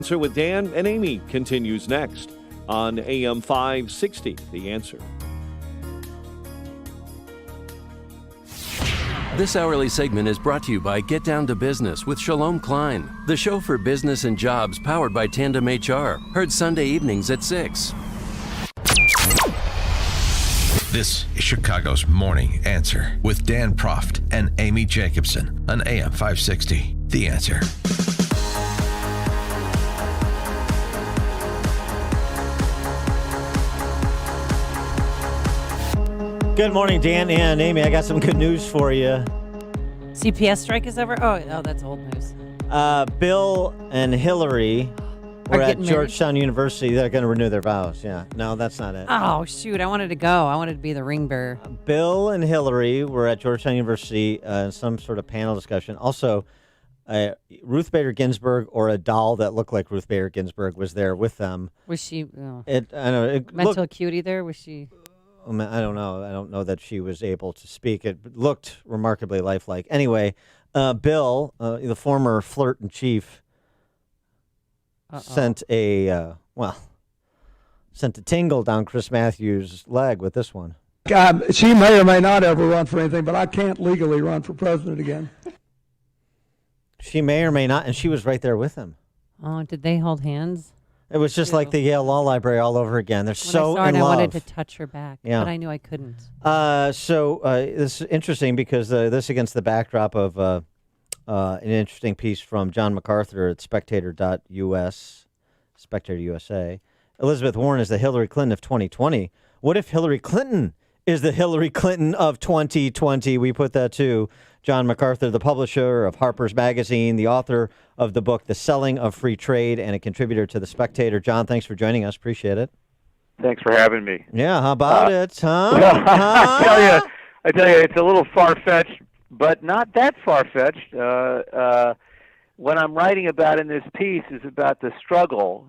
Answer with Dan and Amy continues next on AM 560, The Answer. This hourly segment is brought to you by Get Down to Business with Shalom Klein, the show for business and jobs powered by Tandem HR. Heard Sunday evenings at 6. This is Chicago's Morning Answer with Dan Proft and Amy Jacobson on AM 560, The Answer. Good morning, Dan and Amy. I got some good news for you. CPS strike is over? Oh, that's old news. Bill and Hillary were at getting Georgetown University. They're going to renew their vows. Yeah. No, that's not it. Oh, shoot. I wanted to go. I wanted to be the ring bearer. Bill and Hillary were at Georgetown University in some sort of panel discussion. Also, Ruth Bader Ginsburg, or a doll that looked like Ruth Bader Ginsburg, was there with them. Was she Mental acuity there? Was she? I don't know. I don't know that she was able to speak. It looked remarkably lifelike. Anyway, Bill, the former flirt in chief, sent a tingle down Chris Matthews' leg with this one. God, she may or may not ever run for anything, but I can't legally run for president again. She may or may not, and she was right there with him. Oh, did they hold hands? It was just like the Yale Law Library all over again. They're so in love. I wanted to touch her back, but I knew I couldn't. So this is interesting because this against the backdrop of an interesting piece from John MacArthur at Spectator.us, Spectator USA. Elizabeth Warren is the Hillary Clinton of 2020. What if Hillary Clinton is the Hillary Clinton of 2020? We put that to John MacArthur, the publisher of Harper's Magazine, the author of the book The Selling of Free Trade, and a contributor to The Spectator. John, thanks for joining us. Appreciate it. Thanks for having me. Yeah, how about it, huh? I tell you, it's a little far-fetched, but not that far-fetched. What I'm writing about in this piece is about the struggle,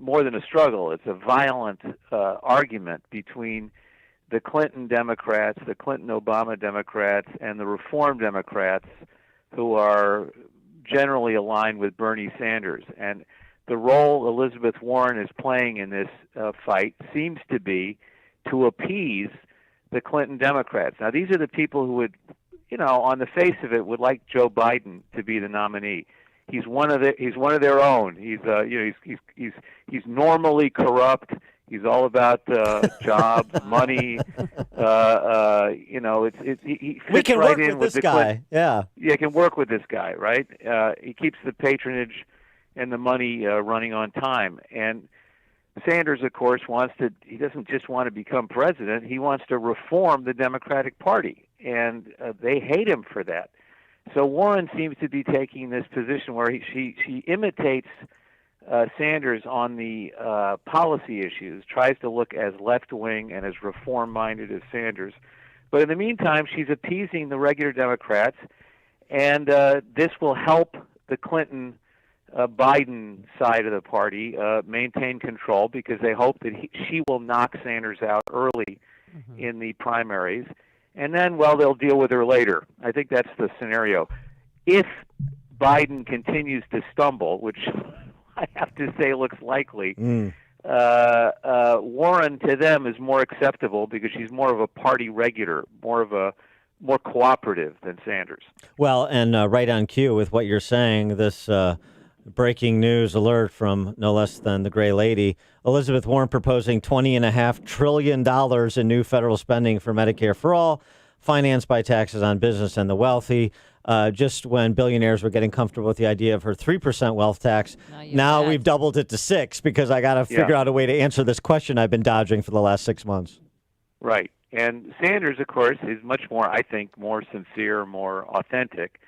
more than a struggle. It's a violent argument between the Clinton Democrats, the Clinton-Obama Democrats, and the Reform Democrats, who are generally aligned with Bernie Sanders. And the role Elizabeth Warren is playing in this fight seems to be to appease the Clinton Democrats. Now, these are the people who would, on the face of it, would like Joe Biden to be the nominee. He's one of their own. He's normally corrupt. He's all about jobs, money. He fits right in with this guy. Yeah, can work with this guy, right? He keeps the patronage and the money running on time. And Sanders, of course, he doesn't just want to become president. He wants to reform the Democratic Party, and they hate him for that. So Warren seems to be taking this position where she imitates Sanders on the policy issues, tries to look as left-wing and as reform-minded as Sanders. But in the meantime, she's appeasing the regular Democrats, and this will help the Clinton-Biden side of the party maintain control because they hope that she will knock Sanders out early in the primaries. And then, they'll deal with her later. I think that's the scenario. If Biden continues to stumble, which I have to say looks likely, Warren to them is more acceptable because she's more of a party regular, more cooperative than Sanders. Well, and right on cue with what you're saying, this breaking news alert from no less than the Gray Lady, Elizabeth Warren proposing $20.5 trillion in new federal spending for Medicare for all, financed by taxes on business and the wealthy. Just when billionaires were getting comfortable with the idea of her 3% wealth tax, now we've doubled it to 6 because I got to figure out a way to answer this question I've been dodging for the last 6 months. Right. And Sanders, of course, is much more, I think, more sincere, more authentic.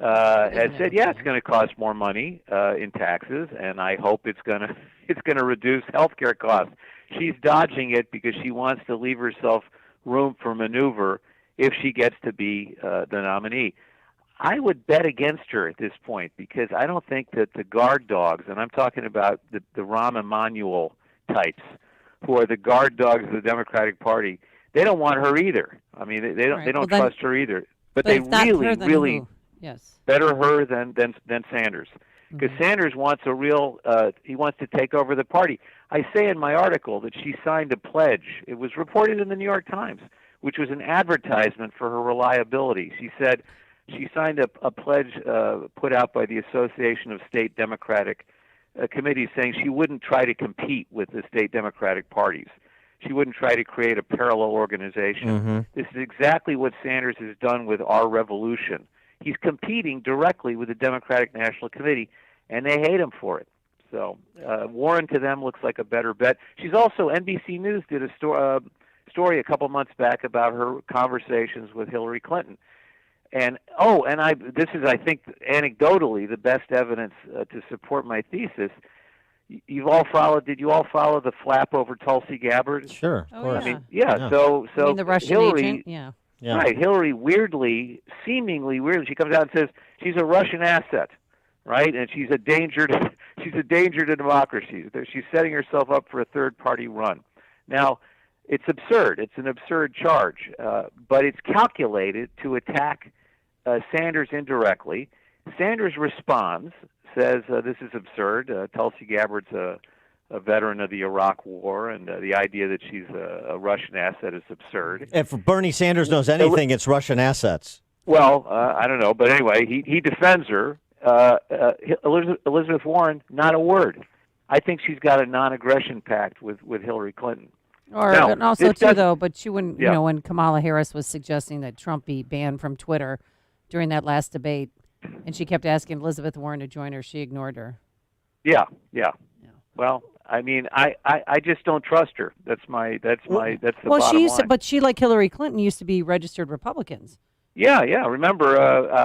Has said, it's going to cost more money in taxes, and I hope it's going to reduce health care costs. She's dodging it because she wants to leave herself room for maneuver if she gets to be the nominee. I would bet against her at this point because I don't think that the guard dogs, and I'm talking about the Rahm Emanuel types, who are the guard dogs of the Democratic Party, they don't want her either. I mean, they don't trust her either. But they really Yes. better her than Sanders. because Sanders wants he wants to take over the party. I say in my article that she signed a pledge. It was reported in the New York Times, which was an advertisement for her reliability. She said she signed a pledge put out by the Association of State Democratic Committees saying she wouldn't try to compete with the state Democratic parties. She wouldn't try to create a parallel organization. This is exactly what Sanders has done with Our Revolution. He's competing directly with the Democratic National Committee, and they hate him for it. So Warren to them looks like a better bet. She's also, NBC News did a story a couple months back about her conversations with Hillary Clinton. And this is, I think, anecdotally the best evidence to support my thesis. Did you all follow the flap over Tulsi Gabbard? Sure, of course. Yeah. I mean, yeah. So You mean the Russian Hillary, agent? Yeah. right? Hillary seemingly weirdly, she comes out and says she's a Russian asset, right? And she's a danger to democracy. She's setting herself up for a third-party run. Now, it's absurd. It's an absurd charge, but it's calculated to attack Sanders indirectly. Sanders responds, says this is absurd. Tulsi Gabbard's a veteran of the Iraq War, and the idea that she's a Russian asset is absurd. If Bernie Sanders knows anything, it's Russian assets. Well, I don't know, but anyway, he defends her. Elizabeth Warren, not a word. I think she's got a non-aggression pact with Hillary Clinton. And also, too, though, but she wouldn't, Yeah. when Kamala Harris was suggesting that Trump be banned from Twitter during that last debate, and she kept asking Elizabeth Warren to join her, she ignored her. Yeah. Well, I mean, I just don't trust her. That's the bottom line. But she, like Hillary Clinton, used to be registered Republicans. Yeah. Remember,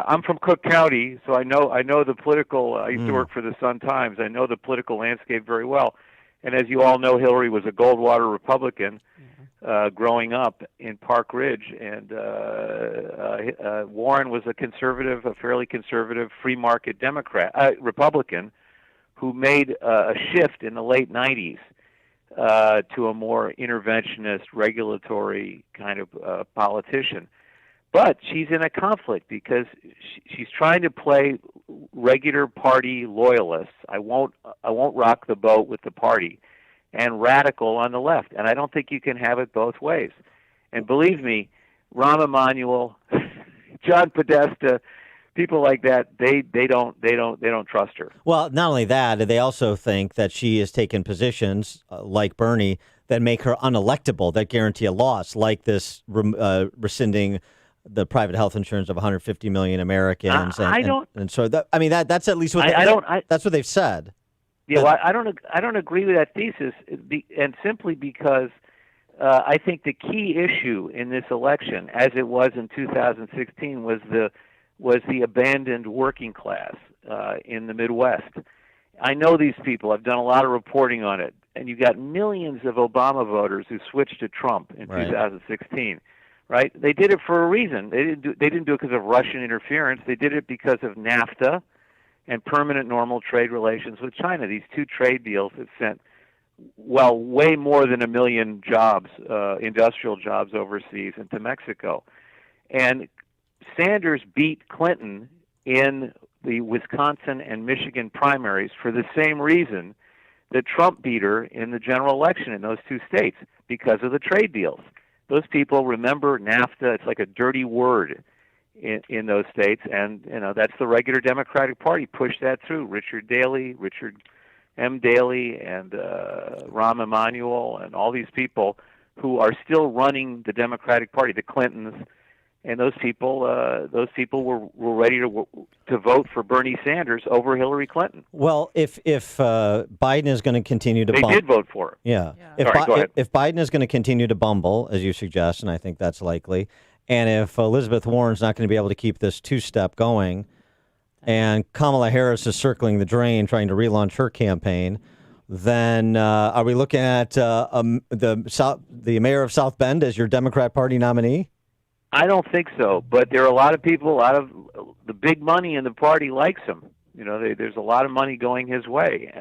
I'm from Cook County, so I know the political. I used to work for the Sun-Times. I know the political landscape very well. And as you all know, Hillary was a Goldwater Republican growing up in Park Ridge, and Warren was a fairly conservative, free market Republican, who made a shift in the late '90s to a more interventionist, regulatory kind of politician. But she's in a conflict because she's trying to play regular party loyalists. I won't rock the boat with the party, and radical on the left. And I don't think you can have it both ways. And believe me, Rahm Emanuel, John Podesta, people like that, they don't trust her. Well, not only that, they also think that she has taken positions like Bernie that make her unelectable, that guarantee a loss, like this rescinding the private health insurance of 150 million Americans, and so that's at least what that's what they've said. Yeah, well, I don't agree with that thesis, and simply because I think the key issue in this election, as it was in 2016, was the abandoned working class in the Midwest. I know these people. I've done a lot of reporting on it, and you got millions of Obama voters who switched to Trump in 2016. Right? They did it for a reason. They didn't do it because of Russian interference. They did it because of NAFTA and permanent normal trade relations with China. These two trade deals that sent, way more than 1 million jobs, industrial jobs overseas into Mexico. And Sanders beat Clinton in the Wisconsin and Michigan primaries for the same reason that Trump beat her in the general election in those two states, because of the trade deals. Those people remember NAFTA. It's like a dirty word in those states, and that's the regular Democratic Party pushed that through. Richard M. Daley, and Rahm Emanuel, and all these people who are still running the Democratic Party, the Clintons, and those people were ready to vote for Bernie Sanders over Hillary Clinton. Well, if Biden is going to continue to they did vote for her. Yeah. Go ahead. If Biden is going to continue to bumble, as you suggest, and I think that's likely, and if Elizabeth Warren's not going to be able to keep this two-step going, and Kamala Harris is circling the drain trying to relaunch her campaign, then are we looking at the mayor of South Bend as your Democrat Party nominee? I don't think so, but there are a lot of people, a lot of the big money in the party likes him. There's a lot of money going his way.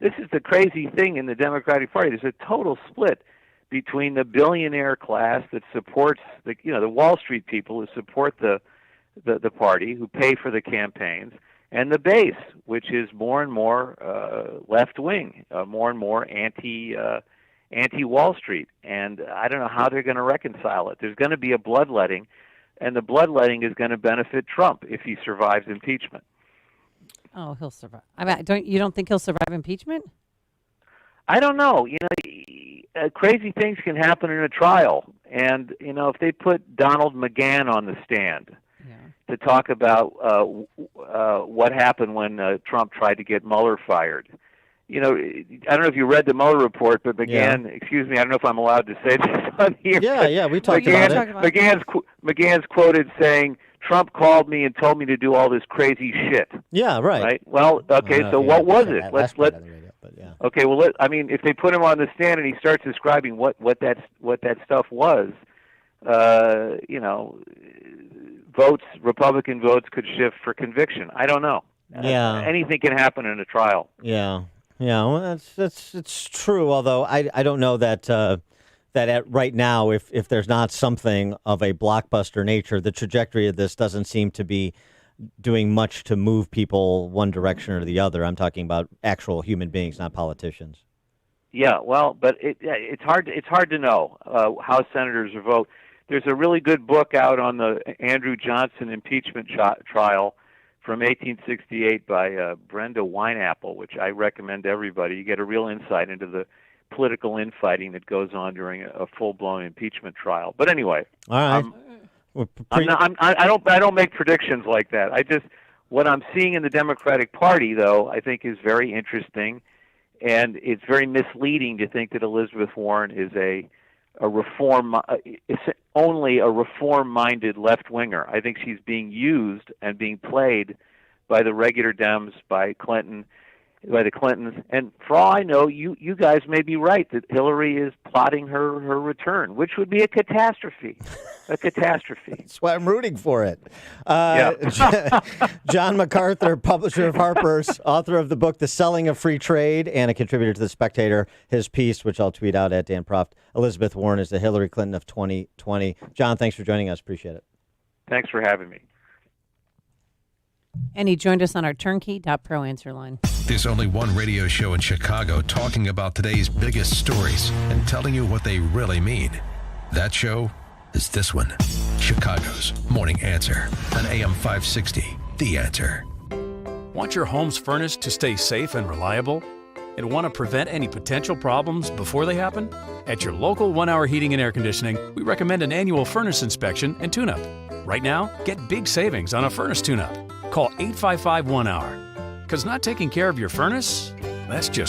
This is the crazy thing in the Democratic Party. There's a total split between the billionaire class that supports the Wall Street people who support the party, who pay for the campaigns, and the base, which is more and more left-wing, more and more anti-Wall Street. And I don't know how they're going to reconcile it. There's going to be a bloodletting, and the bloodletting is going to benefit Trump if he survives impeachment. Oh, he'll survive. I mean, you don't think he'll survive impeachment? I don't know. Crazy things can happen in a trial. And, if they put Donald McGahn on the stand to talk about what happened when Trump tried to get Mueller fired. I don't know if you read the Mueller report, but McGahn, excuse me, I don't know if I'm allowed to say this on here. Yeah, we talked about it. McGahn's quoted saying, Trump called me and told me to do all this crazy shit. Yeah, right. Right? Well, okay, so what was it? Okay, well, if they put him on the stand and he starts describing what that stuff was, Republican votes could shift for conviction. I don't know. Yeah. Anything can happen in a trial. Yeah. Well, it's true. Although I don't know that right now, if there's not something of a blockbuster nature, the trajectory of this doesn't seem to be doing much to move people one direction or the other. I'm talking about actual human beings, not politicians. Yeah, well, but it's hard to know how senators will vote. There's a really good book out on the Andrew Johnson impeachment trial from 1868 by Brenda Wineapple, which I recommend to everybody. You get a real insight into the political infighting that goes on during a full-blown impeachment trial. But anyway, all right. I don't make predictions like that. What I'm seeing in the Democratic Party, though, I think is very interesting, and it's very misleading to think that Elizabeth Warren is only a reform-minded left-winger. I think she's being used and being played by the regular Dems, by the Clintons, and for all I know, you guys may be right that Hillary is plotting her return, which would be a catastrophe. A catastrophe. That's why I'm rooting for it. John MacArthur, publisher of Harper's, author of the book The Selling of Free Trade, and a contributor to The Spectator. His piece, which I'll tweet out at Dan Proft, Elizabeth Warren is the Hillary Clinton of 2020. John, thanks for joining us. Appreciate it. Thanks for having me. And he joined us on our turnkey.pro answer line. There's only one radio show in Chicago talking about today's biggest stories and telling you what they really mean. That show is this one, Chicago's Morning Answer on AM 560, The Answer. Want your home's furnace to stay safe and reliable? And want to prevent any potential problems before they happen? At your local 1 Hour Heating and Air Conditioning, we recommend an annual furnace inspection and tune-up. Right now, get big savings on a furnace tune-up. Call 855-1-HOUR. Because not taking care of your furnace, that's just